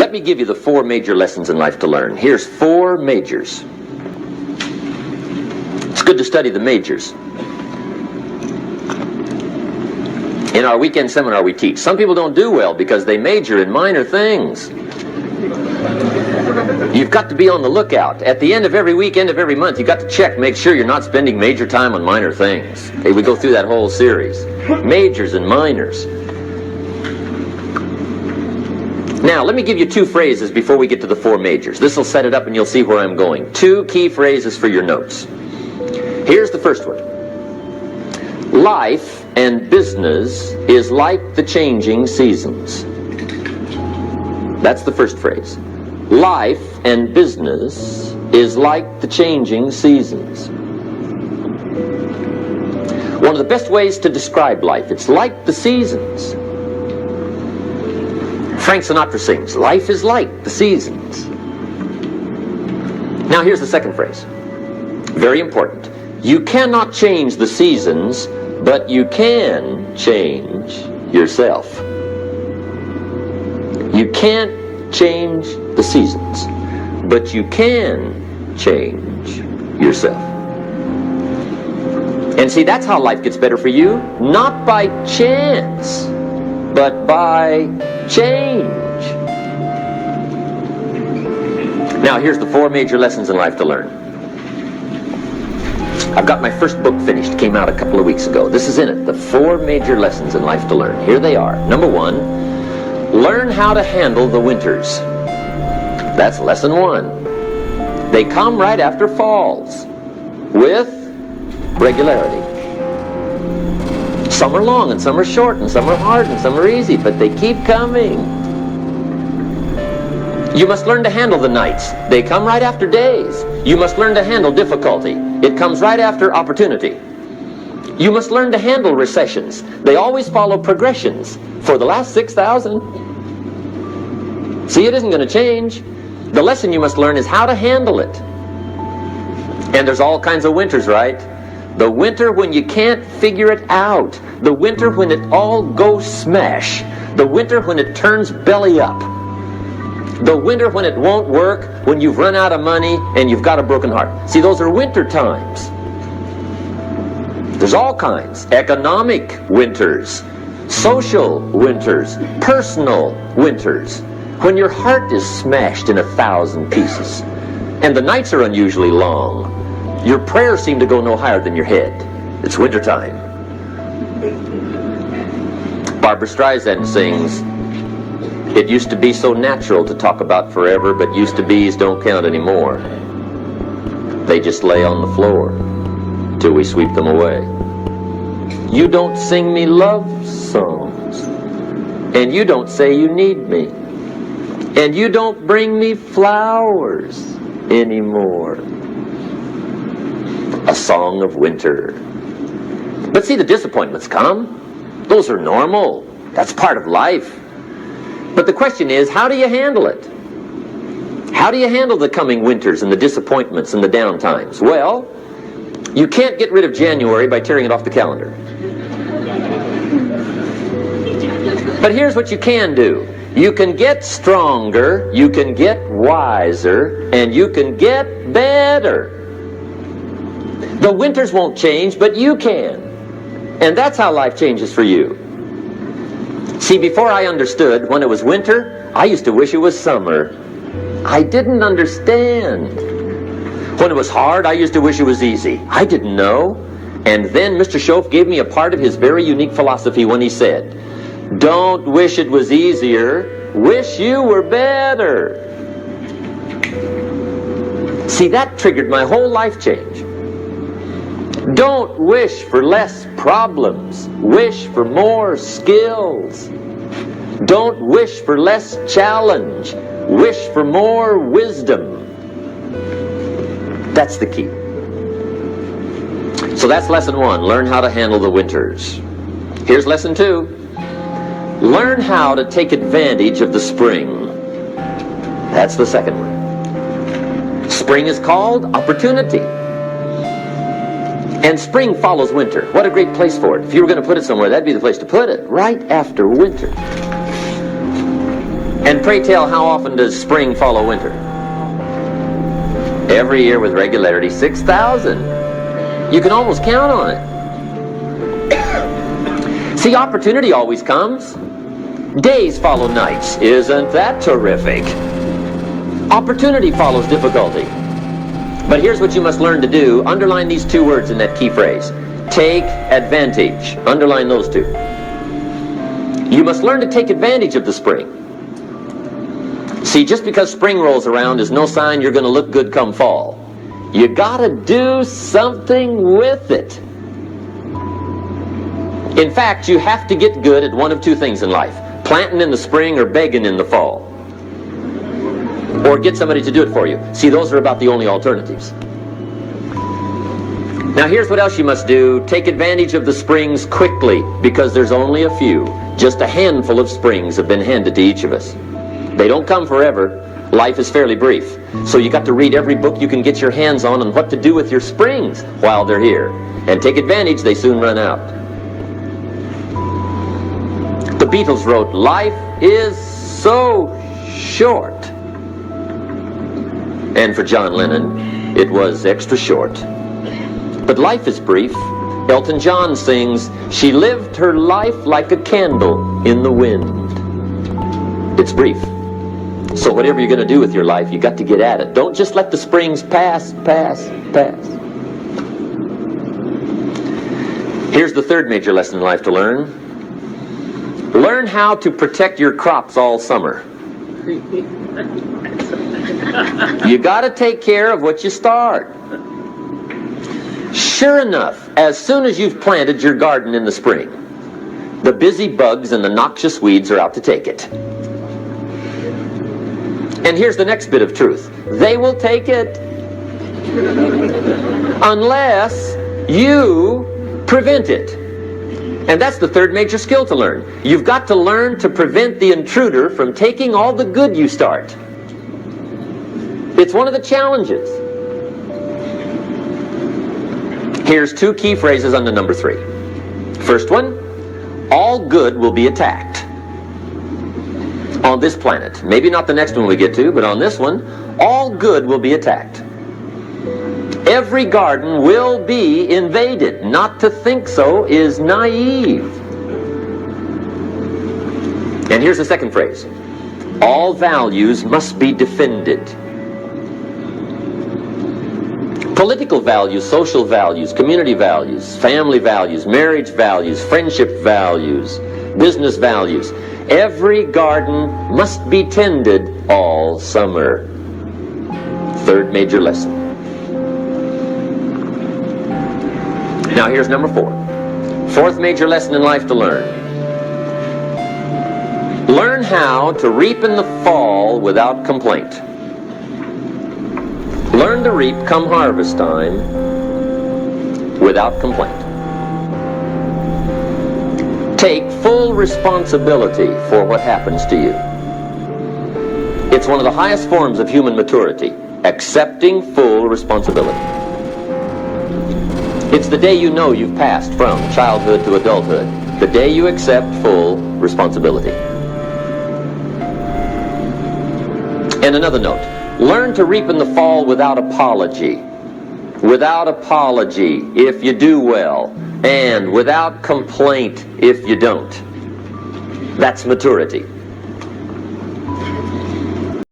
Let me give you the 4 major lessons in life to learn. Here's 4 majors. It's good to study the majors. In our weekend seminar we teach. Some people don't do well because they major in minor things. You've got to be on the lookout. At the end of every week, end of every month, you've got to check, make sure you're not spending major time on minor things. Okay, we go through that whole series. Majors and minors. Now, let me give you 2 phrases before we get to the 4 majors. This will set it up and you'll see where I'm going. 2 key phrases for your notes. Here's the first one. Life and business is like the changing seasons. That's the first phrase. Life and business is like the changing seasons. One of the best ways to describe life, it's like the seasons. Frank Sinatra sings, life is like the seasons. Now here's the second phrase. Very important. You cannot change the seasons, but you can change yourself. You can't change the seasons, but you can change yourself. And see, that's how life gets better for you. Not by chance, but by change. Now, here's the 4 major lessons in life to learn. I've got my first book finished. Came out a couple of weeks ago. This is in it. The 4 major lessons in life to learn. Here they are. Number 1, learn how to handle the winters. That's lesson 1. They come right after falls with regularity. Some are long and some are short and some are hard and some are easy, but they keep coming. You must learn to handle the nights. They come right after days. You must learn to handle difficulty. It comes right after opportunity. You must learn to handle recessions. They always follow progressions for the last 6,000. See, it isn't going to change. The lesson you must learn is how to handle it. And there's all kinds of winters, right? The winter when you can't figure it out. The winter when it all goes smash. The winter when it turns belly up. The winter when it won't work, when you've run out of money and you've got a broken heart. See, those are winter times. There's all kinds. Economic winters, social winters, personal winters. When your heart is smashed in 1,000 pieces and the nights are unusually long, your prayers seem to go no higher than your head. It's winter time. Barbra Streisand sings, it used to be so natural to talk about forever, but used to be's don't count anymore. They just lay on the floor till we sweep them away. You don't sing me love songs, and you don't say you need me, and you don't bring me flowers anymore. A song of winter. But see, the disappointments come. Those are normal. That's part of life. But the question is, how do you handle it? How do you handle the coming winters and the disappointments and the down times? Well, you can't get rid of January by tearing it off the calendar. But here's what you can do. You can get stronger, you can get wiser, and you can get better. The winters won't change, but you can. And that's how life changes for you. See, before I understood, when it was winter, I used to wish it was summer. I didn't understand. When it was hard, I used to wish it was easy. I didn't know. And then Mr. Schoaf gave me a part of his very unique philosophy when he said, don't wish it was easier, wish you were better. See, that triggered my whole life change. Don't wish for less problems. Wish for more skills. Don't wish for less challenge. Wish for more wisdom. That's the key. So that's lesson 1. Learn how to handle the winters. Here's lesson 2. Learn how to take advantage of the spring. That's the second one. Spring is called opportunity. And spring follows winter. What a great place for it. If you were going to put it somewhere, that'd be the place to put it. Right after winter. And pray tell, how often does spring follow winter? Every year with regularity, 6,000. You can almost count on it. See, opportunity always comes. Days follow nights. Isn't that terrific? Opportunity follows difficulty. But here's what you must learn to do. Underline these two words in that key phrase. Take advantage. Underline those two. You must learn to take advantage of the spring. See, just because spring rolls around is no sign you're going to look good come fall. You got to do something with it. In fact, you have to get good at one of two things in life. Planting in the spring or begging in the fall. Or get somebody to do it for you. See, those are about the only alternatives. Now here's what else you must do. Take advantage of the springs quickly, because there's only a few. Just a handful of springs have been handed to each of us. They don't come forever. Life is fairly brief. So you got to read every book you can get your hands on what to do with your springs while they're here. And take advantage, they soon run out. The Beatles wrote, "Life is so short." And for John Lennon, it was extra short. But life is brief. Elton John sings, "She lived her life like a candle in the wind." It's brief. So whatever you're going to do with your life, you got to get at it. Don't just let the springs pass. Here's the third major lesson in life to learn. Learn how to protect your crops all summer. You got to take care of what you start. Sure enough, as soon as you've planted your garden in the spring, the busy bugs and the noxious weeds are out to take it. And here's the next bit of truth. They will take it unless you prevent it. And that's the third major skill to learn. You've got to learn to prevent the intruder from taking all the good you start. It's one of the challenges. Here's two key phrases under number 3. First one, all good will be attacked. On this planet. Maybe not the next one we get to, but on this one, all good will be attacked. Every garden will be invaded. Not to think so is naive. And here's the second phrase. All values must be defended. Political values, social values, community values, family values, marriage values, friendship values, business values. Every garden must be tended all summer. Third major lesson. Now here's number 4. Fourth major lesson in life to learn. Learn how to reap in the fall without complaint. Learn to reap come harvest time without complaint. Take full responsibility for what happens to you. It's one of the highest forms of human maturity, accepting full responsibility. It's the day you know you've passed from childhood to adulthood, the day you accept full responsibility. And another note, learn to reap in the fall without apology. Without apology if you do well, and without complaint if you don't. That's maturity.